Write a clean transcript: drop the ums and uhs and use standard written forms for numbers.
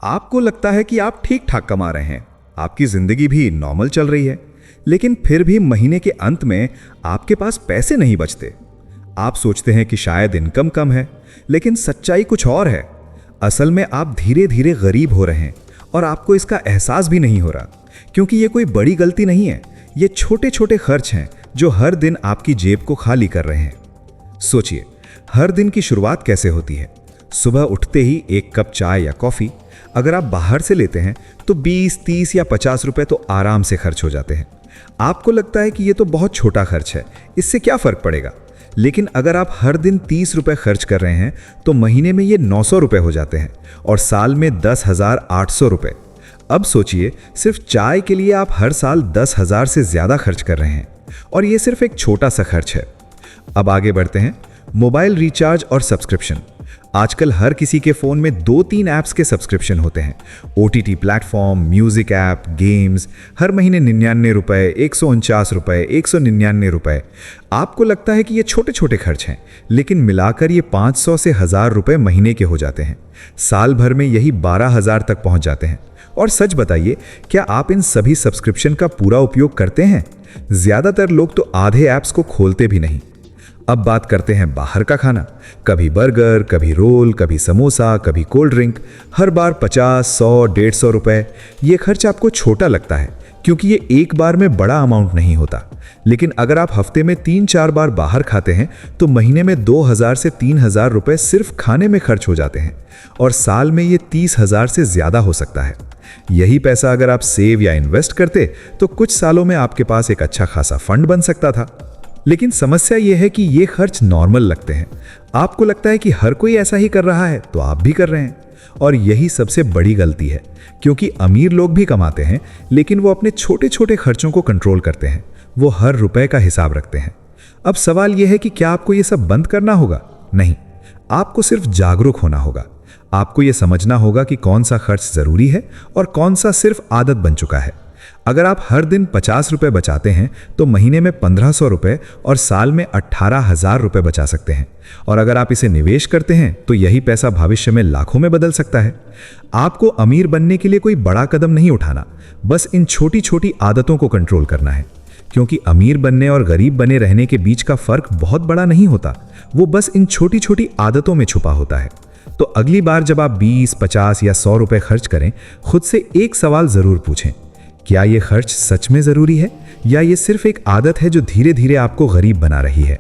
आपको लगता है कि आप ठीक ठाक कमा रहे हैं, आपकी जिंदगी भी नॉर्मल चल रही है, लेकिन फिर भी महीने के अंत में आपके पास पैसे नहीं बचते। आप सोचते हैं कि शायद इनकम कम है, लेकिन सच्चाई कुछ और है। असल में आप धीरे धीरे गरीब हो रहे हैं और आपको इसका एहसास भी नहीं हो रहा, क्योंकि ये कोई बड़ी गलती नहीं है। ये छोटे छोटे खर्च हैं जो हर दिन आपकी जेब को खाली कर रहे हैं। सोचिए, हर दिन की शुरुआत कैसे होती है। सुबह उठते ही एक कप चाय या कॉफ़ी अगर आप बाहर से लेते हैं तो 20, 30 या 50 रुपए तो आराम से खर्च हो जाते हैं। आपको लगता है कि ये तो बहुत छोटा खर्च है, इससे क्या फ़र्क पड़ेगा। लेकिन अगर आप हर दिन 30 रुपए खर्च कर रहे हैं तो महीने में ये 900 रुपए हो जाते हैं और साल में 10,800 रुपए। अब सोचिए, सिर्फ चाय के लिए आप हर साल 10,000 से ज़्यादा खर्च कर रहे हैं, और ये सिर्फ एक छोटा सा खर्च है। अब आगे बढ़ते हैं। मोबाइल रिचार्ज और सब्सक्रिप्शन। आजकल हर किसी के फ़ोन में 2-3 ऐप्स के सब्सक्रिप्शन होते हैं। OTT platform, music app, games. हर महीने 99 रुपये, 149 रुपये, 199 रुपये। आपको लगता है कि ये छोटे छोटे खर्च हैं, लेकिन मिलाकर ये 500 से 1000 रुपये महीने के हो जाते हैं। साल भर में यही 12,000 तक पहुंच जाते हैं। और सच बताइए, क्या आप इन सभी सब्सक्रिप्शन का पूरा उपयोग करते हैं? ज़्यादातर लोग तो आधे ऐप्स को खोलते भी नहीं। अब बात करते हैं बाहर का खाना। कभी बर्गर, कभी रोल, कभी समोसा, कभी कोल्ड ड्रिंक। हर बार 50, 100, 150 रुपए। ये खर्च आपको छोटा लगता है क्योंकि ये एक बार में बड़ा अमाउंट नहीं होता। लेकिन अगर आप हफ्ते में 3-4 बार बाहर खाते हैं तो महीने में 2,000 से 3,000 रुपए सिर्फ खाने में खर्च हो जाते हैं, और साल में ये 30,000 से ज़्यादा हो सकता है। यही पैसा अगर आप सेव या इन्वेस्ट करते तो कुछ सालों में आपके पास एक अच्छा खासा फंड बन सकता था। लेकिन समस्या यह है कि ये खर्च नॉर्मल लगते हैं। आपको लगता है कि हर कोई ऐसा ही कर रहा है तो आप भी कर रहे हैं, और यही सबसे बड़ी गलती है, क्योंकि अमीर लोग भी कमाते हैं लेकिन वो अपने छोटे छोटे खर्चों को कंट्रोल करते हैं। वो हर रुपए का हिसाब रखते हैं। अब सवाल यह है कि क्या आपको ये सब बंद करना होगा? नहीं, आपको सिर्फ जागरूक होना होगा। आपको ये समझना होगा कि कौन सा खर्च ज़रूरी है और कौन सा सिर्फ आदत बन चुका है। अगर आप हर दिन 50 रुपये बचाते हैं तो महीने में 1,500 रुपये और साल में 18,000 रुपये बचा सकते हैं। और अगर आप इसे निवेश करते हैं तो यही पैसा भविष्य में लाखों में बदल सकता है। आपको अमीर बनने के लिए कोई बड़ा कदम नहीं उठाना, बस इन छोटी छोटी आदतों को कंट्रोल करना है। क्योंकि अमीर बनने और गरीब बने रहने के बीच का फर्क बहुत बड़ा नहीं होता, वो बस इन छोटी छोटी आदतों में छुपा होता है। तो अगली बार जब आप 20, 50 या 100 रुपये खर्च करें, खुद से एक सवाल ज़रूर पूछें, क्या ये खर्च सच में ज़रूरी है या ये सिर्फ एक आदत है जो धीरे धीरे आपको गरीब बना रही है।